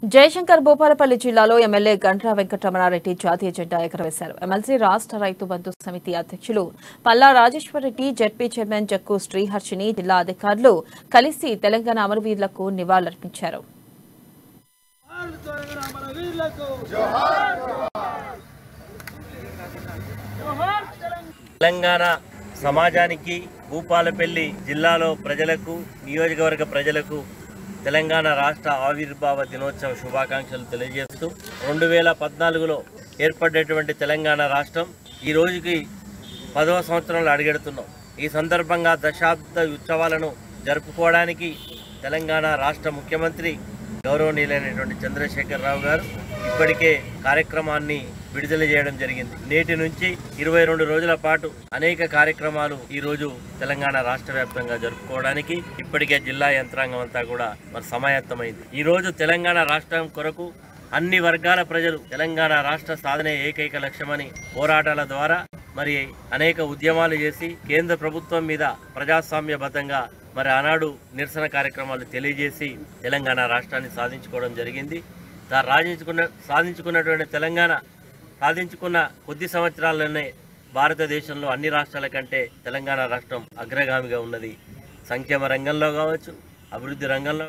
జయశంకర్ భూపాలపల్లి జిల్లాలో ఎమ్మెల్యే గండ్ర వెంకటరమణారెడ్డి జాతీయ జెండా ఎగురవేశారు. ఎమ్మెల్సీ రాష్ట్ర రైతు బంధు సమితి అధ్యక్షులు పల్లా రాజేశ్వరరెడ్డి, జెడ్పీ చైర్మన్ జక్కు శ్రీహర్షిని, జిల్లా అధికారులు కలిసి తెలంగాణ అమరవీరులకు నివాళులర్పించారు. తెలంగాణ సమాజానికి భూపాలపల్లి జిల్లాలో ప్రజలకు, నియోజకవర్గ ప్రజలకు తెలంగాణ రాష్ట్ర ఆవిర్భావ దినోత్సవ శుభాకాంక్షలు తెలియజేస్తూ 2014లో ఏర్పడేటువంటి తెలంగాణ రాష్ట్రం ఈ రోజుకి 10వ సంవత్సరంలో అడుగెడుతున్నాం. ఈ సందర్భంగా దశాబ్ద ఉత్సవాలను జరుపుకోవడానికి తెలంగాణ రాష్ట్ర ముఖ్యమంత్రి గౌరవనీయులైనటువంటి చంద్రశేఖరరావు గారు ఇప్పటికే కార్యక్రమాన్ని విడుదల చేయడం జరిగింది. నేటి నుంచి 22 రోజుల పాటు అనేక కార్యక్రమాలు ఈరోజు తెలంగాణ రాష్ట్ర వ్యాప్తంగా జరుపుకోవడానికి ఇప్పటికే జిల్లా యంత్రాంగం అంతా కూడా మరి సమాయత్తమైంది. ఈరోజు తెలంగాణ రాష్ట్రం కొరకు అన్ని వర్గాల ప్రజలు తెలంగాణ రాష్ట్ర సాధనే ఏకైక లక్ష్యమని పోరాటాల ద్వారా మరి అనేక ఉద్యమాలు చేసి కేంద్ర ప్రభుత్వం మీద ప్రజాస్వామ్యబద్ధంగా మరి ఆనాడు నిరసన కార్యక్రమాలు తెలియజేసి తెలంగాణ రాష్ట్రాన్ని సాధించుకోవడం జరిగింది. సాధించుకున్నటువంటి తెలంగాణ సాధించుకున్న కొద్ది సంవత్సరాల్లోనే భారతదేశంలో అన్ని రాష్ట్రాల కంటే తెలంగాణ రాష్ట్రం అగ్రగామిగా ఉన్నది. సంక్షేమ రంగంలో కావచ్చు, అభివృద్ధి రంగంలో